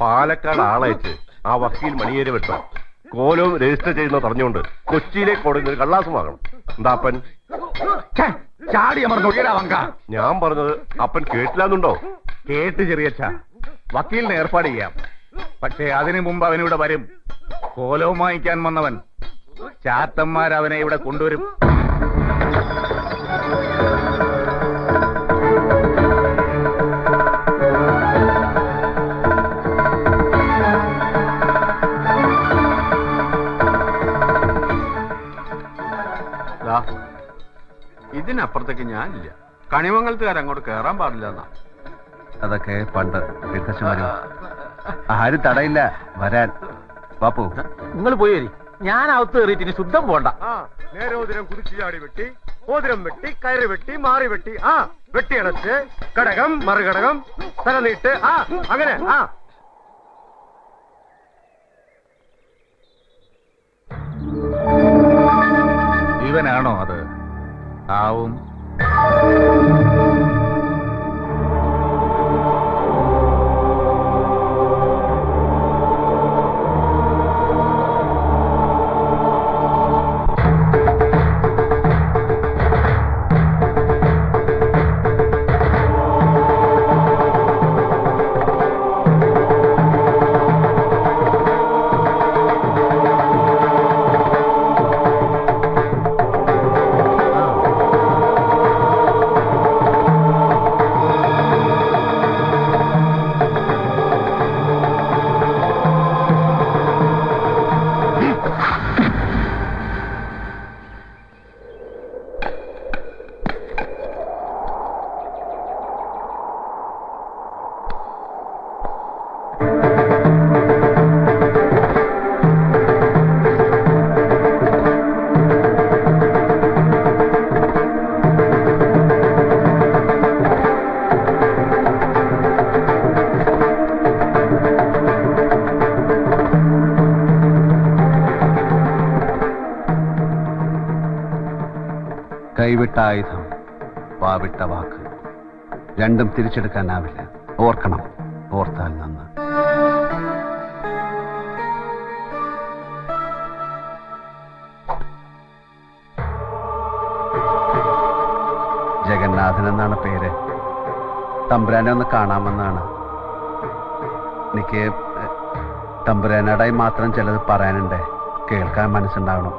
പാലക്കാട് ആളയച്ച് ആ വക്കീൽ മണിയേരി വെട്ടം കോലവും രജിസ്റ്റർ ചെയ്യുന്ന പറഞ്ഞുകൊണ്ട് കൊച്ചിയിലേക്ക് കൊടുക്കുന്ന കള്ളാസ് വാങ്ങണം. എന്താ അപ്പൻ ചാടി അമർന്നൊഴിയടാവങ്ക. ഞാൻ പറഞ്ഞത് അപ്പൻ കേട്ടില്ലാന്നുണ്ടോ? കേട്ട് ചെറിയച്ഛ, വക്കീലിനെ ഏർപ്പാട് ചെയ്യാം. പക്ഷേ അതിനു മുമ്പ് അവനിവിടെ വരും. കോലവും വാങ്ങിക്കാൻ വന്നവൻ. ചാത്തന്മാരവനെ ഇവിടെ കൊണ്ടുവരും. ഇതിനപ്പുറത്തേക്ക് ഞാനില്ല. കണിമംഗലത്തുകാർ അങ്ങോട്ട് കയറാൻ പാടില്ല എന്നാ. അതൊക്കെ പണ്ട് ആരും തടയില്ല വരാൻ. ബാപ്പു നിങ്ങൾ പോയി വരി. ഞാൻ അകത്ത് കയറിയിട്ട് ഇനി ശുദ്ധം പോണ്ട. നേരോതിരം കുതിച്ചു ചാടി വെട്ടി, ഓതിരം വെട്ടി, കയറി വെട്ടി, മാറി വെട്ടി, വെട്ടിയടച്ച് ഘടകം മറുഘടകം തല നീട്ട്, അങ്ങനെ ഇവനാണോ അത്? ആവും. കൈവിട്ട ആയുധം, വാവിട്ട വാക്ക്, രണ്ടും തിരിച്ചെടുക്കാനാവില്ല. ഓർക്കണം, ഓർത്താൽ നന്ന്. ജഗന്നാഥൻ എന്നാണ് പേര്. തമ്പുരാനെ ഒന്ന് കാണാമെന്നാണ്. എനിക്ക് തമ്പുരാനോടായി മാത്രം ചിലത് പറയാനുണ്ട്. കേൾക്കാൻ മനസ്സുണ്ടാവണം.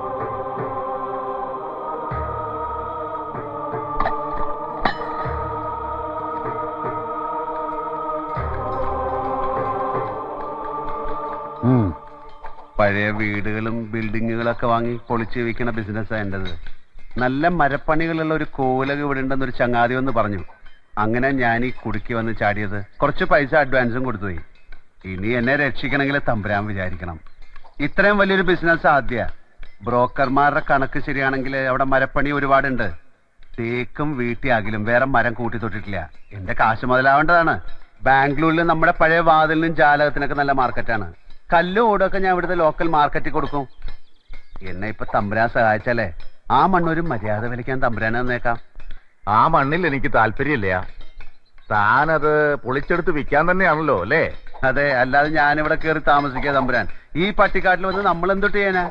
പഴയ വീടുകളും ബിൽഡിങ്ങുകളൊക്കെ വാങ്ങി പൊളിച്ച് വിൽക്കുന്ന ബിസിനസ്സാണ് എൻ്റെത്. നല്ല മരപ്പണികളുള്ള ഒരു കോലക ഇവിടെ ഉണ്ടെന്നൊരു ചങ്ങാതി വന്ന് പറഞ്ഞു. അങ്ങനെ ഞാൻ ഈ കുടുക്കി വന്ന് ചാടിയത്. കുറച്ച് പൈസ അഡ്വാൻസും കൊടുത്തുപോയി. ഇനി എന്നെ രക്ഷിക്കണമെങ്കിൽ തമ്പുരാൻ വിചാരിക്കണം. ഇത്രയും വലിയൊരു ബിസിനസ് ആദ്യ. ബ്രോക്കർമാരുടെ കണക്ക് ശരിയാണെങ്കിൽ അവിടെ മരപ്പണി ഒരുപാടുണ്ട്. തേക്കും വീട്ടിയാകിലും വേറെ മരം കൂട്ടി തൊട്ടിട്ടില്ല. എന്റെ കാശ് മുതലാവേണ്ടതാണ്. ബാംഗ്ലൂരിൽ നമ്മുടെ പഴയ വാതിലിനും ജാലകത്തിനൊക്കെ നല്ല മാർക്കറ്റാണ്. കല്ലും ഓടൊക്കെ ഞാൻ ഇവിടുത്തെ ലോക്കൽ മാർക്കറ്റിൽ കൊടുക്കും. എന്നെ ഇപ്പൊ തമ്പുരാൻ സഹായിച്ചാലേ ആ മണ്ണൊരു മര്യാദ വിലയ്ക്കാൻ തമ്പുരാനെ തന്നേക്കാം. ആ മണ്ണിൽ എനിക്ക് താല്പര്യമില്ല. താനത് പൊളിച്ചെടുത്ത് വിൽക്കാൻ തന്നെയാണല്ലോ അല്ലേ? അതെ, അല്ലാതെ ഞാനിവിടെ കയറി താമസിക്കുക തമ്പുരാൻ. ഈ പട്ടിക്കാട്ടിൽ വന്ന് നമ്മൾ എന്തൊട്ട് ചെയ്യാനാ?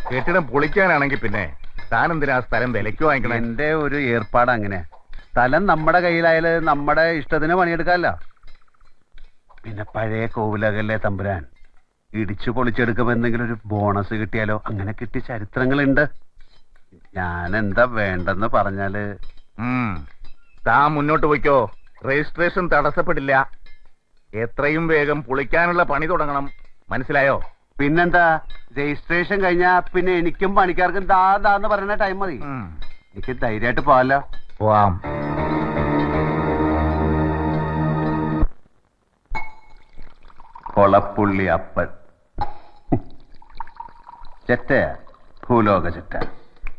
കെട്ടിടം പൊളിക്കാനാണെങ്കിൽ പിന്നെ താൻ എന്തിനാ സ്ഥലം വിലയ്ക്ക് വാങ്ങിക്കണം? എന്റെ ഒരു ഏർപ്പാട് അങ്ങനെ. സ്ഥലം നമ്മുടെ കയ്യിലായാല് നമ്മുടെ ഇഷ്ടത്തിന് പണിയെടുക്കാമല്ലോ. പിന്നെ പഴയ കോവിലകല്ലേ തമ്പുരാൻ. ഇടിച്ചു പൊളിച്ചെടുക്കുമ്പോ എന്തെങ്കിലും ഒരു ബോണസ് കിട്ടിയാലോ? അങ്ങനെ കിട്ടിയ ചരിത്രങ്ങളുണ്ട്. ഞാൻ എന്താ വേണ്ടെന്ന് പറഞ്ഞാല് താൻ മുന്നോട്ട് പോയിക്കോ. രജിസ്ട്രേഷൻ തടസ്സപ്പെടില്ല. എത്രയും വേഗം പൊളിക്കാനുള്ള പണി തുടങ്ങണം. മനസ്സിലായോ? പിന്നെന്താ, രജിസ്ട്രേഷൻ കഴിഞ്ഞാ പിന്നെ എനിക്കും പണിക്കാർക്കും ദാന്ന് പറയുന്ന ടൈം മതി. എനിക്ക് ധൈര്യമായിട്ട് പോവാലോ. പോവാം. കൊളപ്പുള്ളി അപ്പൻ ചെറ്റ, ഭൂലോക ചെറ്റ.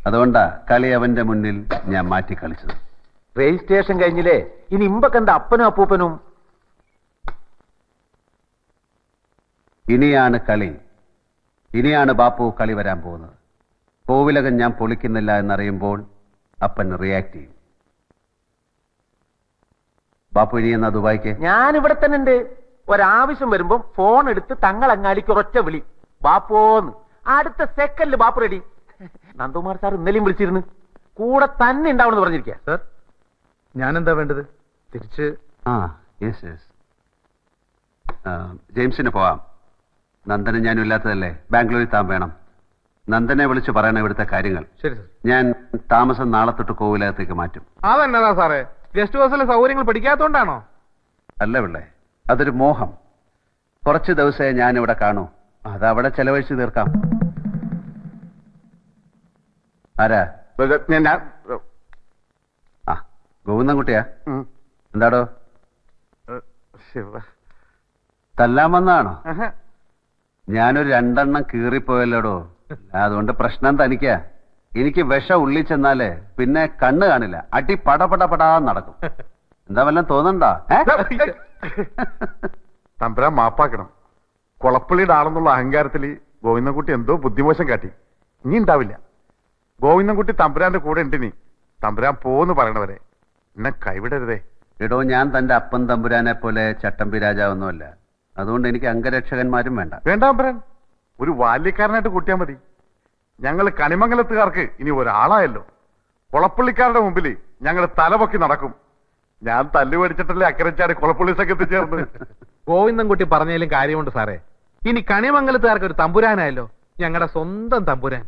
അതുകൊണ്ടാ കളി അവന്റെ മുന്നിൽ ഞാൻ മാറ്റി കളിച്ചത്. രജിസ്ട്രേഷൻ കഴിഞ്ഞില്ലേ? ഇനി ഇമ്പക്കെന്താ അപ്പനും അപ്പൂപ്പനും? ഇനിയാണ് കളി. ഇനിയാണ് ബാപ്പു കളി വരാൻ പോകുന്നത്. കോവിലകം ഞാൻ പൊളിക്കുന്നില്ല എന്നറിയുമ്പോൾ അപ്പൻ റിയാക്ട് ചെയ്യും. ബാപ്പു ഇനി എന്നാ ദുബായിക്ക്? ഞാൻ ഇവിടെ തന്നെ ഉണ്ട്. ഒരാവശ്യം വരുമ്പോ ഫോൺ എടുത്ത് തങ്ങളങ്ങാടിക്ക് ഒരൊറ്റ വിളി, ബാപ്പോന്ന്. അടുത്ത സെക്കൻഡിൽ ബാപ്പു റെഡി. നന്ദകുമാർ സാർ ഇന്നലെയും വിളിച്ചിരുന്നു, കൂടെ തന്നെ ഉണ്ടാവണമെന്ന് പറഞ്ഞിരിക്കുക. സർ, ഞാൻ എന്താ വേണ്ടത്? തിരിച്ച് യെസ് ജെയിംസിന് പോവാം. നന്ദനും ഞാനും ഇല്ലാത്തതല്ലേ, ബാംഗ്ലൂരിൽ താൻ വേണം. നന്ദനെ വിളിച്ച് പറയണം ഇവിടുത്തെ കാര്യങ്ങൾ. ശരി സർ. ഞാൻ താമസം നാളെ തൊട്ട് കോവിലകത്തേക്ക് മാറ്റും. അതെന്നതാ സാറേ, ഗസ്റ്റ് ഹൗസിലെ സൗകര്യങ്ങൾ പഠിക്കാത്തോണ്ടാണോ? അല്ല പിള്ളേ, അതൊരു മോഹം. കുറച്ച് ദിവസമേ ഞാനിവിടെ കാണൂ, അതവിടെ ചെലവഴിച്ച് തീർക്കാം. ആരാ? ആ, ഗോവിന്ദൻകുട്ടിയാ? എന്താടോ തല്ലാൻ വന്നാണോ? ഞാനൊരു 2 എണ്ണം കീറിപ്പോയല്ലോടോ. അതുകൊണ്ട് പ്രശ്നം തനിക്കാ. എനിക്ക് വിഷം ഉള്ളിൽ ചെന്നാലേ പിന്നെ കണ്ണ് കാണില്ല, അടി പടപടപടാ നടക്കും. എന്താ വല്ലതും തോന്നണ്ടാ? തമ്പുരാൻ മാപ്പാക്കണം. കൊളപ്പള്ളിയുടെ ആളെന്നുള്ള അഹങ്കാരത്തിൽ ഗോവിന്ദൻകുട്ടി എന്തോ ബുദ്ധിമോശം കാട്ടി. ഇനി ഉണ്ടാവില്ല. ഗോവിന്ദൻകുട്ടി തമ്പുരാന്റെ കൂടെ ഉണ്ടിനി. തമ്പുരാൻ പോന്ന് പറയണവരെ എന്നെ കൈവിടരുതേ. എടോ, ഞാൻ തന്റെ അപ്പൻ തമ്പുരാനെ പോലെ ചട്ടമ്പി രാജാവൊന്നുമല്ല. അതുകൊണ്ട് എനിക്ക് അംഗരക്ഷകന്മാരും വേണ്ട. വേണ്ട തമ്പുരാൻ, ഒരു ബാല്യക്കാരനായിട്ട് കൂട്ടിയാ മതി. ഞങ്ങൾ കണിമംഗലത്തുകാർക്ക് ഇനി ഒരാളായല്ലോ. കൊളപ്പള്ളിക്കാരുടെ മുമ്പിൽ ഞങ്ങൾ തലപൊക്കി നടക്കും. ഞാൻ തല്ലുപടിച്ചിട്ടല്ലേ അക്കരച്ചാടി കൊളപ്പള്ളി സംഘത്തിൽ ചേർന്ന്. ഗോവിന്ദൻകുട്ടി പറഞ്ഞതിലും കാര്യമുണ്ട് സാറേ. ഇനി കണിമംഗലത്തുകാർക്ക് ഒരു തമ്പുരാനായല്ലോ, ഞങ്ങളുടെ സ്വന്തം തമ്പുരാൻ.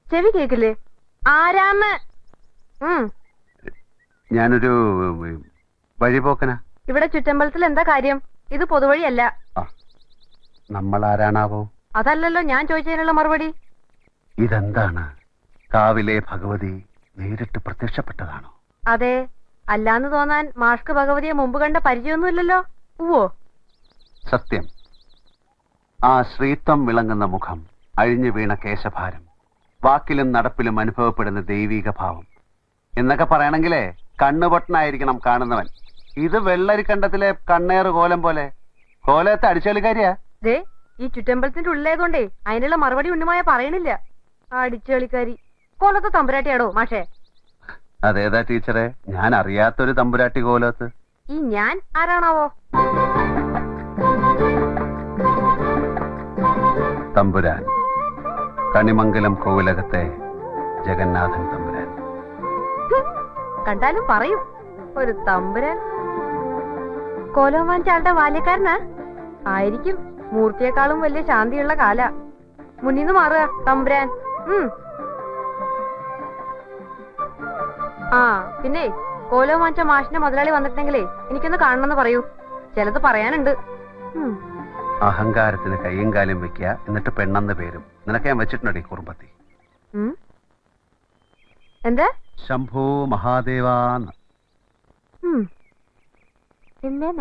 ചെവി കേക്കില്ലേ? ആരാന്ന്? ഞാനൊരു വഴിപോക്കനാ. ഇവിടെ ചുറ്റമ്പലത്തിൽ എന്താ കാര്യം? ഇത് പൊതുവഴിയല്ല. നമ്മൾ ആരാണാവോ? അതല്ലല്ലോ ഞാൻ ചോദിച്ചതിനുള്ള മറുപടി. ഇതെന്താണ്? കാവിലെ ഭഗവതി നേരിട്ട് പ്രത്യക്ഷപ്പെട്ടതാണോ? അതെ. അല്ലാന്ന് തോന്നാൻ മാഷ്ക്ക് ഭഗവതിയെ മുമ്പ് കണ്ട പരിചയമൊന്നുമില്ലല്ലോ. ഉവ്വോ? സത്യം. ആ ശ്രീത്വം വിളങ്ങുന്ന മുഖം, അഴിഞ്ഞു വീണ കേശഭാരം, വാക്കിലും നടപ്പിലും അനുഭവപ്പെടുന്ന ദൈവീക ഭാവം എന്നൊക്കെ പറയണെങ്കിലേ കണ്ണുപൊട്ടനായിരിക്കണം കാണുന്നവൻ. ഇത് വെള്ളരിക്കണ്ടത്തിലെ കണ്ണേറ് കോലം പോലെ. കോലത്തെ അടിച്ചുകളിക്കാരിയാ. ദേ, ഈ ചുറ്റമ്പലത്തിന്റെ ഉള്ളിലേതുകൊണ്ടേ അതിനുള്ള മറുപടി ഉണ്ണിമായ പറയണില്ല. അടിച്ചുകളിക്കാരി. കോലത്തെ തമ്പുരാട്ടിയാടോ മാഷേ? അതേതാ ടീച്ചറെ? ഞാൻ അറിയാത്തൊരു തമ്പുരാട്ടി കോലത്ത്. ഈ ഞാൻ ആരാണാവോ? തമ്പുരാൻ, കണിമംഗലം കോവിലകത്തെ ജഗന്നാഥൻ തമ്പുരാൻ. കണ്ടാലും പറയും ഒരു തമ്പുരാൻ. കോലം വാങ്ങിച്ച ആളുടെ ബാല്യക്കാരനാ ആയിരിക്കും. മൂർത്തിയെക്കാളും വലിയ ശാന്തിയുള്ള കാല. മുന്നിന്ന് മാറുക തമ്പുരാൻ. ആ പിന്നെ കോലം വാങ്ങിച്ച മാഷിന്റെ മുതലാളി വന്നിട്ടുണ്ടെങ്കിലേ എനിക്കൊന്ന് കാണണമെന്ന് പറയൂ. ചിലത് പറയാനുണ്ട്. ഉം. അഹങ്കാരത്തിന് കയ്യും കാലും വെക്കുക, എന്നിട്ട് പെണ്ണെന്ന പേരും. നിനക്ക് ഞാൻ വെച്ചിട്ടുണ്ടോ ഈ കുറുമ്പത്തി? ഉം. എന്താ? ശംഭോ മഹാദേവാന്ന്. ഉം. പിന്നെ